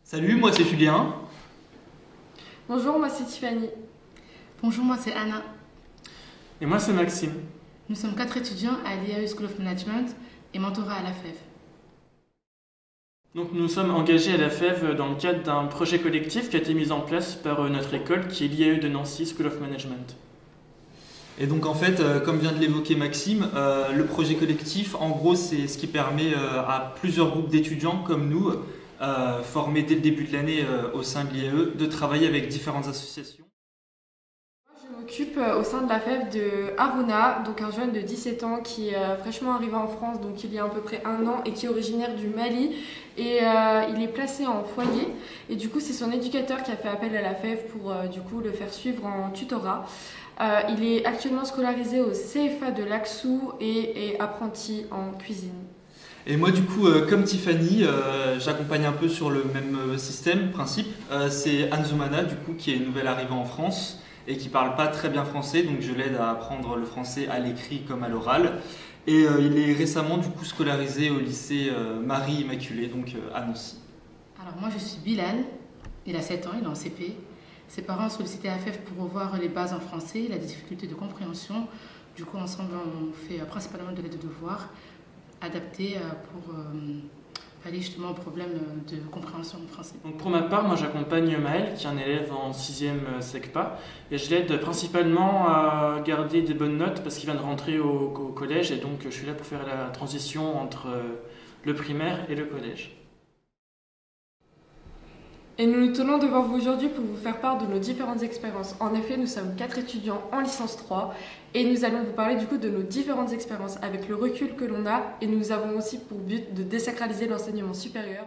Salut, moi c'est Julien. Bonjour, moi c'est Tiffany. Bonjour, moi c'est Anna. Et moi, c'est Maxime. Nous sommes 4 étudiants à l'IAE School of Management et mentorat à la FEV. Donc, nous sommes engagés à la FEV dans le cadre d'un projet collectif qui a été mis en place par notre école, qui est l'IAE de Nancy School of Management. Et donc en fait, comme vient de l'évoquer Maxime, le projet collectif, en gros, c'est ce qui permet à plusieurs groupes d'étudiants comme nous, formés dès le début de l'année au sein de l'IAE, de travailler avec différentes associations. Je m'occupe au sein de la FEV de Haruna, donc un jeune de 17 ans qui est fraîchement arrivé en France donc il y a à peu près un an et qui est originaire du Mali et il est placé en foyer et du coup c'est son éducateur qui a fait appel à la FEV pour du coup le faire suivre en tutorat. Il est actuellement scolarisé au CFA de Laxou et est apprenti en cuisine. Et moi du coup, comme Tiffany, j'accompagne un peu sur le même système, principe. C'est Anzoumana du coup qui est nouvelle arrivée en France et qui parle pas très bien français, donc je l'aide à apprendre le français à l'écrit comme à l'oral. Et il est récemment du coup scolarisé au lycée Marie Immaculée, donc à Nancy. Alors moi je suis Bilal, il a 7 ans, il est en CP. Ses parents ont sollicité la FEV pour revoir les bases en français, il a des difficultés de compréhension. Du coup ensemble on fait principalement de l'aide de devoirs adaptés pour pallier justement au problème de compréhension en français. Donc, pour ma part, moi, j'accompagne Maël, qui est un élève en 6e SECPA, et je l'aide principalement à garder des bonnes notes parce qu'il vient de rentrer au collège, et donc je suis là pour faire la transition entre le primaire et le collège. Et nous nous tenons devant vous aujourd'hui pour vous faire part de nos différentes expériences. En effet, nous sommes 4 étudiants en licence 3 et nous allons vous parler du coup de nos différentes expériences avec le recul que l'on a et nous avons aussi pour but de désacraliser l'enseignement supérieur.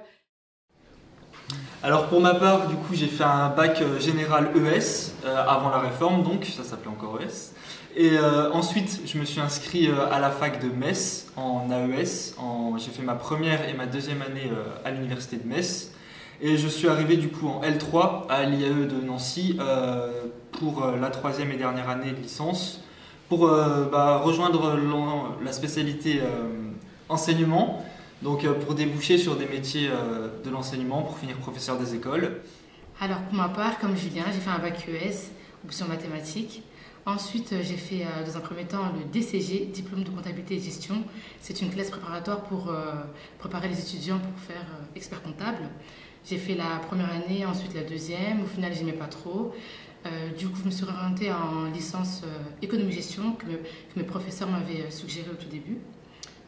Alors pour ma part, du coup, j'ai fait un bac général ES avant la réforme, donc ça s'appelait encore ES. Et ensuite, je me suis inscrit à la fac de Metz en AES. J'ai fait ma première et ma deuxième année à l'université de Metz. Et je suis arrivé du coup en L3 à l'IAE de Nancy pour la troisième et dernière année de licence pour rejoindre la spécialité enseignement, donc pour déboucher sur des métiers de l'enseignement, pour finir professeur des écoles. Alors pour ma part, comme Julien, j'ai fait un bac ES, option mathématiques. Ensuite, j'ai fait dans un premier temps le DCG, diplôme de comptabilité et gestion. C'est une classe préparatoire pour préparer les étudiants pour faire expert comptable. J'ai fait la première année, ensuite la deuxième. Au final, j'aimais pas trop. Du coup, je me suis orientée en licence économie-gestion que mes professeurs m'avaient suggéré au tout début,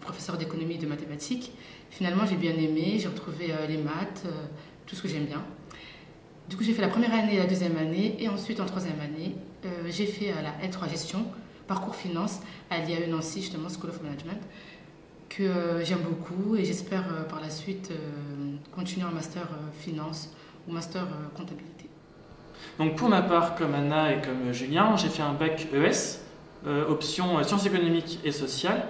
professeur d'économie et de mathématiques. Finalement, j'ai bien aimé, j'ai retrouvé les maths, tout ce que j'aime bien. Du coup, j'ai fait la première année et la deuxième année, et ensuite en troisième année, j'ai fait la L3 gestion, parcours finance à l'IAE Nancy, justement, School of Management, que j'aime beaucoup et j'espère par la suite continuer en master finance ou master comptabilité. Donc, pour ma part, comme Anna et comme Julien, j'ai fait un bac ES, option sciences économiques et sociales.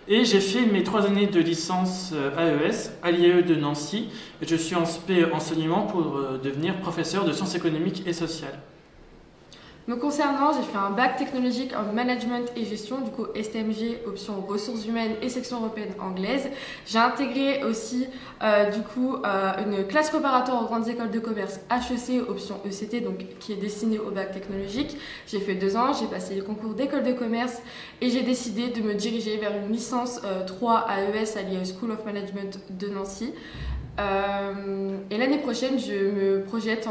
Et j'ai fait mes 3 années de licence AES à l'IAE de Nancy. Et je suis en spé enseignement pour devenir professeur de sciences économiques et sociales. Me concernant, j'ai fait un bac technologique en management et gestion, du coup STMG, option ressources humaines et section européenne anglaise. J'ai intégré aussi une classe préparatoire aux grandes écoles de commerce HEC, option ECT, donc qui est destinée au bac technologique. J'ai fait 2 ans, j'ai passé le concours d'école de commerce et j'ai décidé de me diriger vers une licence 3 AES à l'IAE School of Management de Nancy. Et l'année prochaine, je me projette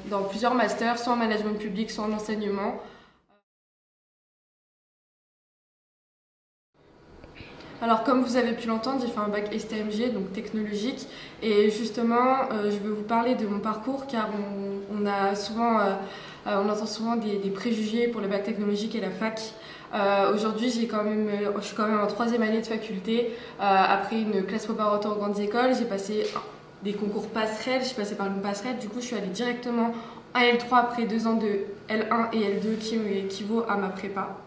dans plusieurs masters, soit en management public, soit en enseignement. Alors comme vous avez pu l'entendre, j'ai fait un bac STMG, donc technologique. Et justement, je vais vous parler de mon parcours car on entend souvent des préjugés pour le bac technologique et la fac. Aujourd'hui, je suis quand même en 3e année de faculté. Après une classe préparatoire aux grandes écoles, j'ai passé des concours passerelles, je suis passée par une passerelle. Du coup, je suis allée directement à L3 après 2 ans de L1 et L2 qui équivaut à ma prépa.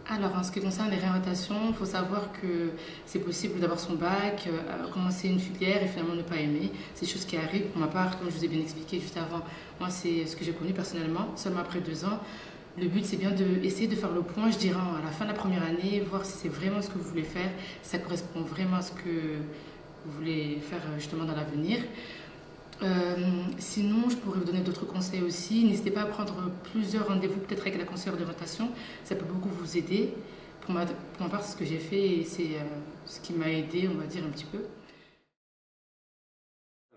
Alors, en ce qui concerne les réorientations, il faut savoir que c'est possible d'avoir son bac, commencer une filière et finalement ne pas aimer. C'est des choses qui arrivent. Pour ma part, comme je vous ai bien expliqué juste avant, moi, c'est ce que j'ai connu personnellement, seulement après 2 ans. Le but, c'est bien d'essayer de faire le point, je dirais, à la fin de la première année, voir si c'est vraiment ce que vous voulez faire, si ça correspond vraiment à ce que vous voulez faire justement dans l'avenir. Sinon, je pourrais vous donner d'autres conseils aussi. N'hésitez pas à prendre plusieurs rendez-vous, peut-être avec la conseillère d'orientation. Ça peut beaucoup vous aider. Pour ma part, c'est ce que j'ai fait et c'est ce qui m'a aidé, on va dire, un petit peu.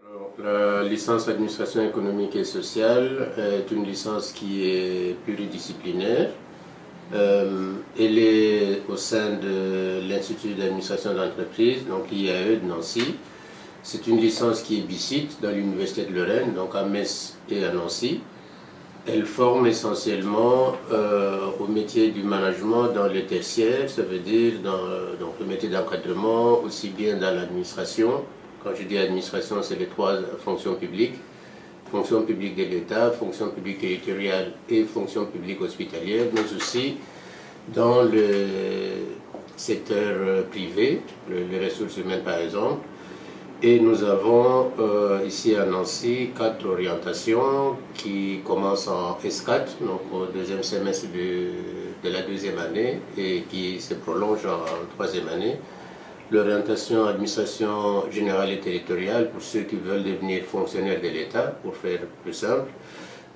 Alors, la licence administration économique et sociale est une licence qui est pluridisciplinaire. Elle est au sein de l'Institut d'administration d'entreprise, donc l'IAE de Nancy. C'est une licence qui est bicite dans l'Université de Lorraine, donc à Metz et à Nancy. Elle forme essentiellement au métier du management dans le tertiaire, ça veut dire dans le métier d'encadrement, aussi bien dans l'administration. Quand je dis administration, c'est les trois fonctions publiques. Fonction publique de l'État, fonction publique territoriale et fonction publique hospitalière, mais aussi dans le secteur privé, les ressources humaines par exemple. Et nous avons ici à Nancy 4 orientations qui commencent en S4, donc au deuxième semestre de la deuxième année et qui se prolongent en troisième année. L'orientation administration générale et territoriale pour ceux qui veulent devenir fonctionnaires de l'État, pour faire plus simple.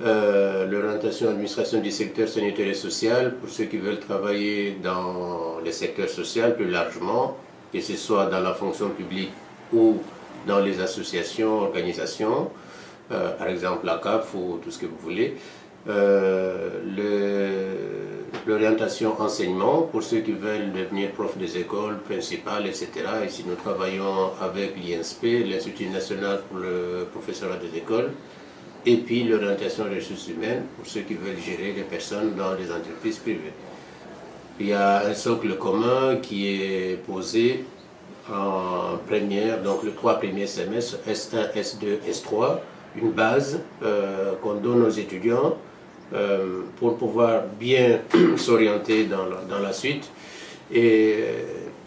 L'orientation administration du secteur sanitaire et social pour ceux qui veulent travailler dans le secteur social plus largement, que ce soit dans la fonction publique ou dans les associations, organisations, par exemple la CAF ou tout ce que vous voulez. L'orientation enseignement pour ceux qui veulent devenir prof des écoles principales, etc. Ici, nous travaillons avec l'INSP, l'Institut national pour le professorat des écoles. Et puis l'orientation ressources humaines pour ceux qui veulent gérer les personnes dans les entreprises privées. Il y a un socle commun qui est posé en première, donc les 3 premiers semestres, S1, S2, S3, une base qu'on donne aux étudiants pour pouvoir bien s'orienter dans la suite. Et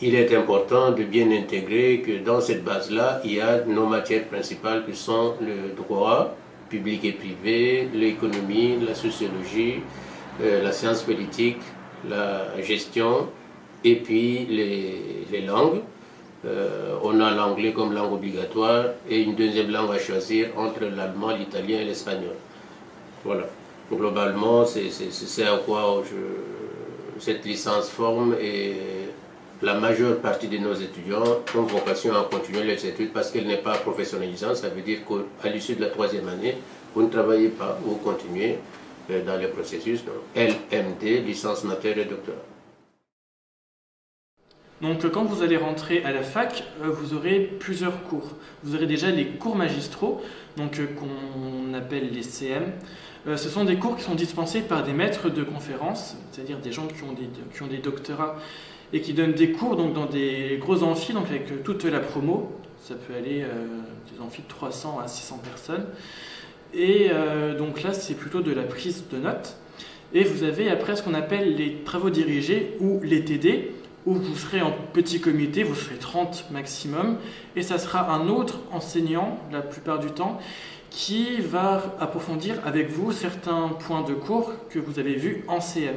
il est important de bien intégrer que dans cette base-là, il y a nos matières principales qui sont le droit public et privé, l'économie, la sociologie, la science politique, la gestion et puis les langues. On a l'anglais comme langue obligatoire et une deuxième langue à choisir entre l'allemand, l'italien et l'espagnol. Voilà. Globalement, c'est à quoi cette licence forme et la majeure partie de nos étudiants ont vocation à continuer leurs études parce qu'elle n'est pas professionnalisante. Ça veut dire qu'à l'issue de la 3e année, vous ne travaillez pas, vous continuez dans le processus. Donc, LMD, licence master et doctorat. Donc quand vous allez rentrer à la fac, vous aurez plusieurs cours. Vous aurez déjà les cours magistraux, donc qu'on appelle les CM. Ce sont des cours qui sont dispensés par des maîtres de conférences, c'est-à-dire des gens qui ont des doctorats et qui donnent des cours donc, dans des gros amphis, donc avec toute la promo. Ça peut aller des amphis de 300 à 600 personnes. Et donc là, c'est plutôt de la prise de notes. Et vous avez après ce qu'on appelle les travaux dirigés ou les TD, où vous serez en petit comité, vous serez 30 maximum, et ça sera un autre enseignant, la plupart du temps, qui va approfondir avec vous certains points de cours que vous avez vus en CM.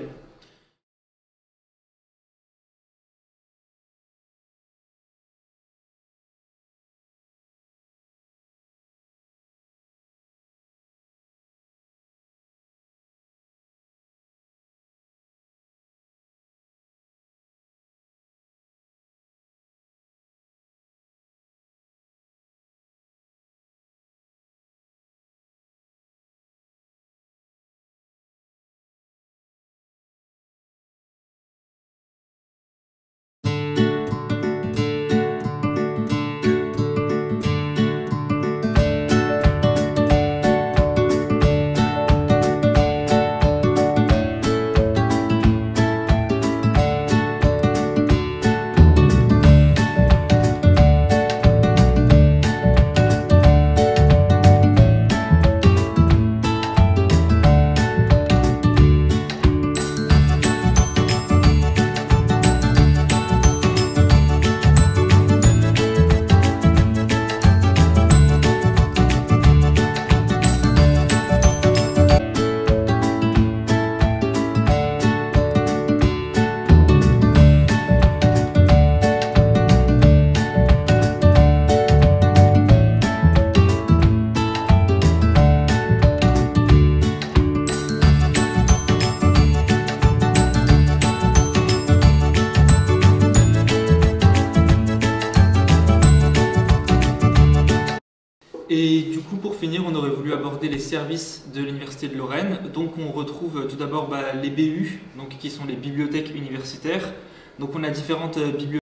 Et du coup, pour finir, on aurait voulu aborder les services de l'Université de Lorraine. Donc on retrouve tout d'abord les BU, donc, qui sont les bibliothèques universitaires. Donc on a différentes bibliothèques